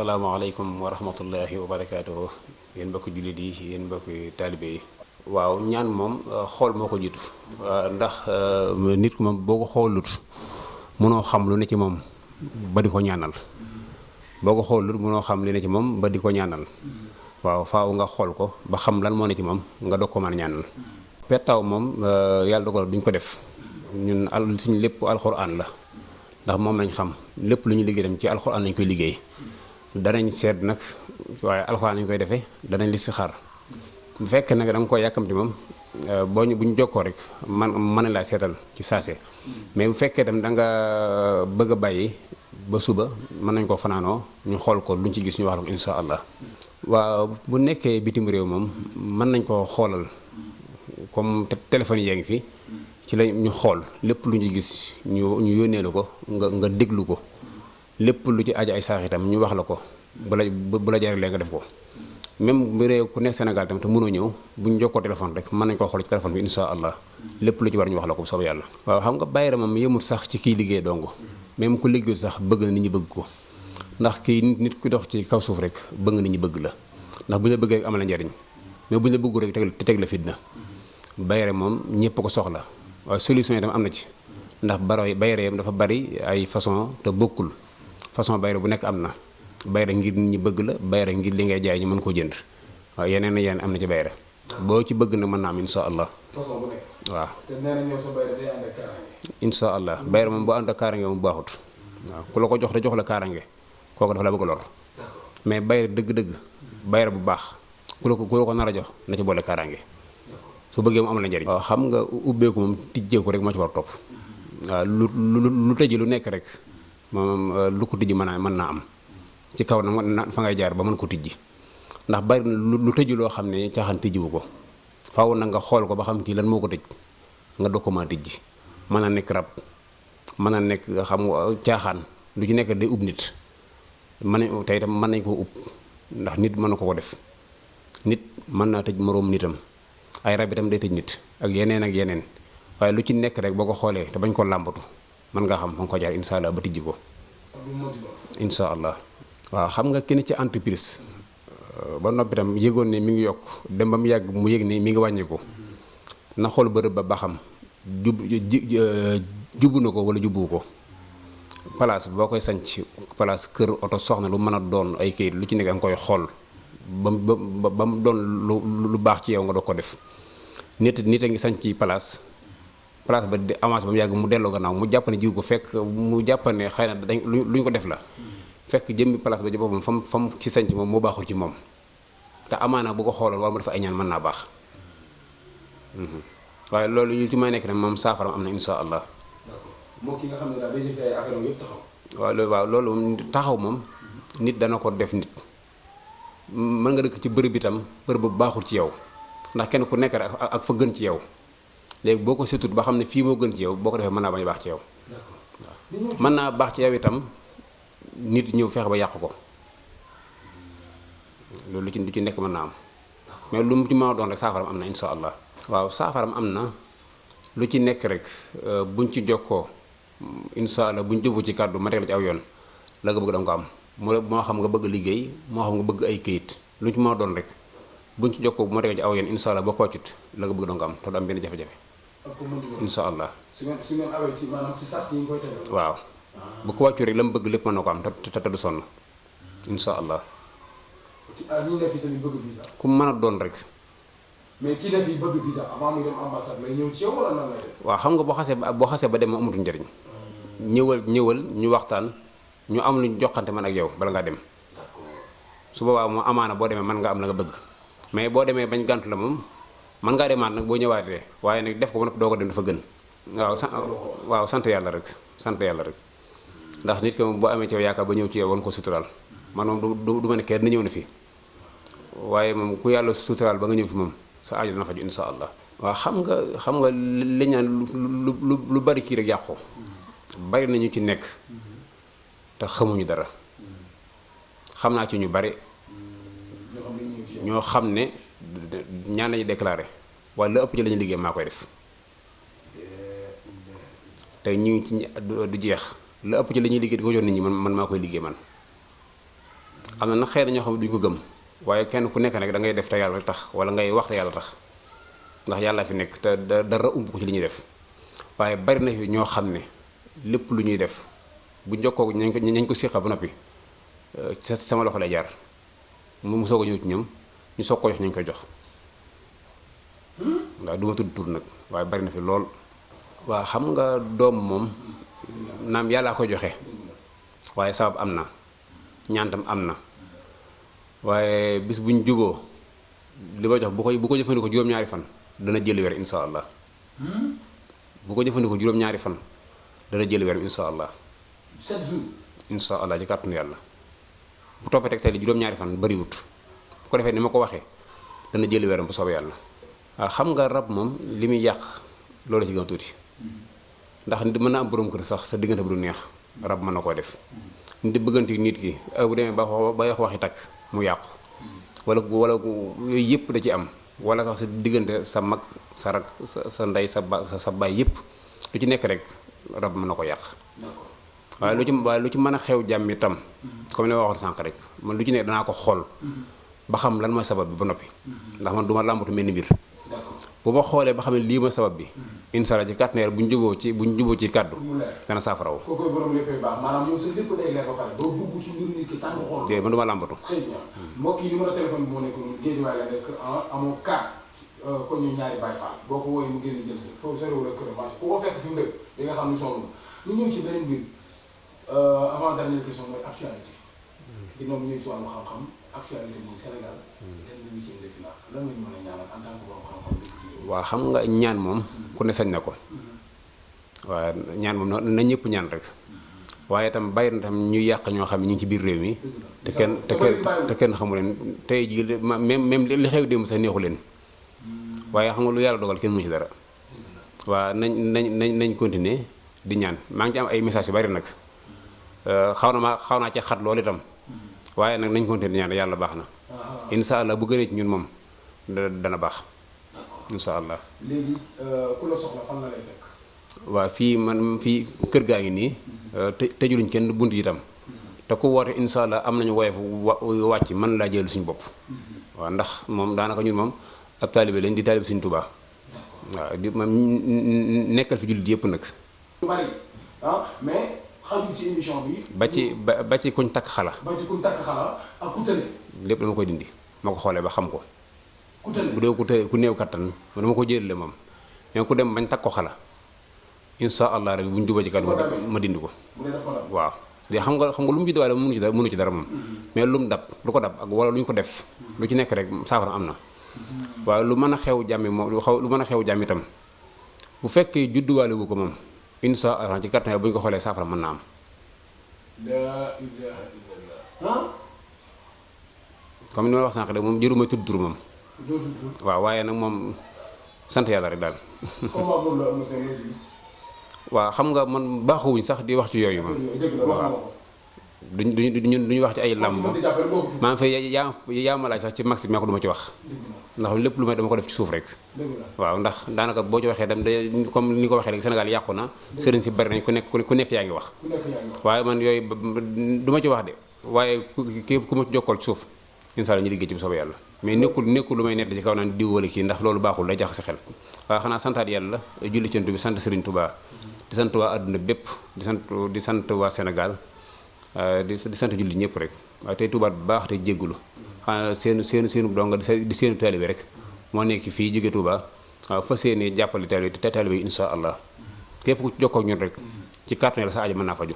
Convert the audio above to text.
asalaamaaleykum wa rahmatullahi wa barakaatuhu yéen mbokki jullit yi yéen mbokki taalibe yi. waaw ñaan moom xool moo ko jiitu ndax nit ku moom boo ko xoolut mënoo xam lu ne ci moom ba di ko ñaanal boo ko xoolut mënoo xam li ne ci moom ba di ko ñaanal waaw faaw nga xool ko ba xam lan moo ne ci moom nga doog ko mën a ñaanal. pettaaw moom yàlla dogal duñ ko def ñun suñu lépp alxuraan la ndax moom lañ xam lépp lu ñu liggéey dem ci alxuraan lañ koy liggéey. danañ seet nag waaye alxuraan lañ koy defee danañ listixaar bu fekkee nag da nga koy yàkkamti moom bu ñu jokkoo rek mën laa seetal ci saase mais bu fekkee tam da nga bëgg a bàyyi ba suba mën nañ ko fanaanoo ñu xool ko luñ ci gis ñu wax la ko insha allah. waaw bu nekkee bitim réew moom mën nañ ko xoolal comme téléphone yi yaa ngi fi ci la ñu xool lépp lu ñu gis ñu yónnee la ko nga déglu ko. lépp lu ci aju ay saax itam ñu wax la ko bu la jaralee nga def ko même bu réew ku nekk Sénégal tamit te mënoo ñëw bu ñu jokkoo téléphone rek mën nañ koo xool ci téléphone bi insha allah lépp lu ci war ñu wax la ko bu soobee yàlla. waaw xam nga bayra moom yemul sax ci kiy liggéey dong même ku liggéeyul sax bëgg na nit ñi bëgg ko ndax kii nit ku dox ci kaw suuf rek bëgg na nit ñi bëgg la ndax bu ñu la bëggee rek amal la njariñ mais bu ñu la bëggu rek teg la fitna bayra moom ñëpp ko soxla waaye solution yi tam am na ci ndax bayra yam dafa bari ay façon te bokkul. façon bayra bu nekk am na bayra ngir nit ñi bëgg la bayra ngir li ngay jaay ñu mën koo jënd waaw yeneen yeneen am na ci bayra boo ci bëgg na mën na am insha allah. façon bu nekk. waaw te nee na ñëw sa bayra day ànd ak kaaraange. insha allah bayra moom boo ànd ak kaaraange moom baaxut waaw ku la ko jox te jox la kaaraange kooku dafa la bëgg a lor mais bayra dëgg-dëgg bayra bu baax ku la ko nar a jox na ci boole kaaraange su bëggee mu am la njariñ. waaw xam nga ubbeeku moom tijjeeku rek moo ci war a topp waaw lu tëji lu nekk rek. moom lu ko tijji mën naa am ci kaw na fa ngay jaar ba mën ko tijji ndax bari lu tëju loo xam ne caaxaan tijjiwu ko faaw na nga xool ko ba xam kii lan moo ko tëj nga doog ko mën a tijji mën a nekk rab mën a nekk xam caaxaan lu ci nekk day ub nit tey itam mën nañ koo ub ndax nit mën na ko def nit mën naa tëj moroom nitam ay rab itam day tëj nit ak yeneen waaye lu ci nekk rek boo ko xoolee te bañ ko làmbatu mën nga xam fa nga ko jaar insha allah ba tijji ko insha allah. waaw xam nga kenn ci entreprise ba noppi tam yëgoon ne mi ngi yokk dem ba mu yàgg mu yëg ne mi ngi wàññiku na xool bërëb ba xam jubbu na ko wala jubbu ko place boo koy sanc place kër oto soxna lu mën a doon ay kayit lu ci nekk nga koy xool ba mu doon lu baax ci yow nga doog ko def nit a ngi sanc place ba di avance ba mu yàgg mu delloo gannaaw mu jàpp ne jiw ko fekk mu jàpp ne xëy na dañ lu ñu ko def la fekk jëmmi place ba ji boppam fam ci sanc moom moo baaxul ci moom te amaana bu ko xooloon wala mu dafa ay ñaan mën naa baax waaye loolu yu ci may nekk ne moom saafaram am na insha allah. moo ki nga xam ne daal day jëf ay affaire yëpp taxaw. waaw loolu taxaw moom nit dana ko def nit mën nga dëkk ci bërëb itam bërëb bu baaxul ci yow ndax kenn ku nekk rek ak fa gën ci yow. léegi boo ko setut ba xam ne fii moo gën ci yow boo ko defee mën naa bañ a baax ci yow waaw mën naa baax ci yow itam nit ñëw fexe ba yàq ko loolu lu ci nekk mën naa am mais lu mu ci mën a doon rek saafaram am na insha allah. waaw saafaram am na lu ci nekk rek buñ ci jokkoo insha allah buñ jubbu ci kàddu ma teg la ci aw yoon la nga bëgg danga ko am moo xam nga bëgg liggéey moo xam nga bëgg ay këyit lu ci mën a doon rek buñ ci jokkoo bu ma teg ci aw yoon insha allah ba koocut la nga bëgg danga ko am te du am benn jafe-jafe. insha allah su ngeen awee ci maanaam ci sart yi nga koy tegal. waaw bu ko wàccu rek la mu bëgg lépp mën na ko am te du sonn insha allah. ñi ne fi tamit bëgg visa. ku mën a doon rek. mais kii ne fi bëgg visa avant muy dem ambassade lay ñëw ci yow wala nan lay def. waaw xam nga boo xasee ba dem amatul njëriñ. ñëwal ñu waxtaan ñu am luñ joxante man ak yow bala ngaa dem. su boobaa moom amaana boo demee mën nga am la nga bëgg mais boo demee bañ gàntu la moom. man ngaa demaat nag boo ñëwaatee waaye nag def ko ba noppi doo ko dem dafa gën. waaw sant yàlla rek ndax nit ki moom boo amee ci yow yaakaar ba ñëw ci yow wan ko suturaal man moom du ma ne kenn ñëw na fi waaye moom ku yàlla suturaal ba nga ñëw fi moom sa aajo dana faju insha allah. waaw xam nga li ñaan lu bari kii rek yàqu bari nañu ci nekk te xamuñu dara xam naa ci ñu bari ñoo xam ne ñaan lañu déclaré waaye la ëpp ci la ñu liggéey maa koy def te ñu ngi ci du jeex la ëpp ci la ñuy liggéey di ko jox nit ñi man maa koy liggéey man am na nag xëy na ñoo xam ne duñu ko gëm waaye kenn ku nekk nag da ngay def te yàlla rek tax wala ngay wax te yàlla tax ndax yàlla fi nekk te dara ump ko ci li ñuy def waaye bari na fi ñoo xam ne lépp lu ñuy def bu jokkoo ñañ ko séqa ba noppi sama loxo lay jaar mu soog a ñëw ci ñoom ñu soog ko jox nañ koy jox waaw du ma tudd tur nag waaye bari na fi lool. waaw xam nga doom moom naam yàllaa koy joxe waaye sabab am na ñaantam am na waaye bis bu ñu juboo li ma jox bu ko jëfandikoo juróom-ñaari fan dana jëli weer insha allah bu ko jëfandikoo juróom-ñaari fan dana jëli weer insha allah 7 jours insha allah ci kàttanu yàlla bu toppee teg tey juróom-ñaari fan bariwut bu ko defee ni ma ko waxee dana jëli weeram bu soobee yàlla. waaw xam nga rab moom li muy yàq loolu ci gën a tuuti ndax nit mën na am borom kër sax sa diggante bu du neex rab mën na koo def nit di bëggante nit ki bu demee ba wax waxi takk mu yàqu wala yooyu yëpp da ci am wala sax sa diggante sa mag sa rak sa ndey sa baay yëpp lu ci nekk rek rab mën na ko yàq waaye lu ci mën a xew jàmm itam comme li ma waxoon sànq rek man lu ci nekk danaa ko xool ba xam lan mooy sabab bi ba noppi ndax man du ma làmbatu mel ni mbir bu ma xoolee ba xam ne lii mooy sabab bi incha allah ci kàttan bu ñu juboo ci kàddu dana saafaraw. kooku borom léppay baax maanaam yow sa lépp day leer ba pare doo dugg ci mbir nit ki tàng xool. de man du ma làmbatu. très bien mbokk yi numéro téléphone bi moo nekk noonu Guédiawaye la nekk amoo 4 ko ñu ñaari Baye Fall boo ko wooyee mu génn jël si foofu soriwul ak kër marché ku ko fekk fi mu dëkk di nga xam ni sonn ñu ñëw ci beneen biir avant dernière question mooy actualité ginnaaw bi ñëw ci wàllu xam-xam actualité mooy Sénégal dem na huitième de finale lan nga ñu mën a ñaanal en tant que borom xam-xam waaw xam nga ñaan moom ku ne sañ na ko waaye ñaan moom na ñëpp ñaan rek waaye itam bàyyi na tam ñuy yàq ñoo xam ne ñu ngi ci biir réew mi te kenn xamu leen tey jii même li xew démb sax neexu leen waaye xam nga lu yàlla dogal kenn mënu ci dara waaw nañ continuer di ñaan maa ngi ci am ay message yu bari nag xaw naa ci xat loolu itam waaye nag nañ continuer di ñaan yàlla baax na insha allah bu gënee ci ñun moom dana baax insha allah. léegi ku la soxla fan la lay fekk. waaw fii fii kër gaa ngi nii tëjuluñ kenn bunt yi itam te ku woote insha allah am nañu woyof wàcc mën laa jël suñu bopp waaw ndax moom daanaka ñun moom ab taalibe lañ di taalibe Sëriñ Tuubaa waaw di moom nekkal fi jullit yëpp nag. bari mais xajul ci émission bi. ba ci kuñ takk xala. ba ci kuñ takk xala ak ku tële. lépp dama koy dindi ma ko xoolee ba xam ko. ku tële bu dee ku néew kattan dama ko jëlee moom mais ku dem bañ takk ko xala insha allah rabbi bu ñu jubee ci kat ma dindi ko. waaw de xam nga lu mu juddoo waaye mënu ci dara moom. mais lu mu dab lu ko dab ak wala lu ñu ko def lu ci nekk rek saafara am na. waaye lu mën a xew jàmmi moom lu mën a xew jàmmi itam bu fekkee judduwaale wu ko moom insha allah ci kattan bu ñu ko xoolee saafara mën na am. comme ni ma wax sànq rek moom jëruma tudd tur moom. waaw waaye nag moom sant yàlla rek daal. waaw xam nga man baaxuwuñ sax di wax ci yooyu moom. waaw duñu wax ci ay làmb moom maa ngi fay yaa ma laaj sax ci max bi mais ko du ma ci wax ndax lépp lu may dama ko def ci suuf rek. waaw ndax daanaka boo ci waxee dem de comme ni ko waxee rek Sénégal yàqu na sëriñ si bari nañ ku nekk yaa ngi wax. waaye man yooyu du ma ci wax de waaye ku ma ci jokkool ci suuf incha allah ñu liggéey ci bu soobee yàlla. mais nekkul lu may nett ci kaw naan diw wala kii ndax loolu baaxul day jax si xel waaye xanaa santaat yàlla julli cant bi sant Serigne Touba di sant waa àdduna bépp di sant waa Sénégal di sant julli ñëpp rek waaye tey Touba bu baax te jéggulu xanaa seenu donga di seenu taalibe rek moo nekk fii jóge Touba waaw fa seeni jàppale taalibe te taalibe yi insha allah képp ku jokkoo ak ñun rek ci kàttan la sa aajo mën naa faju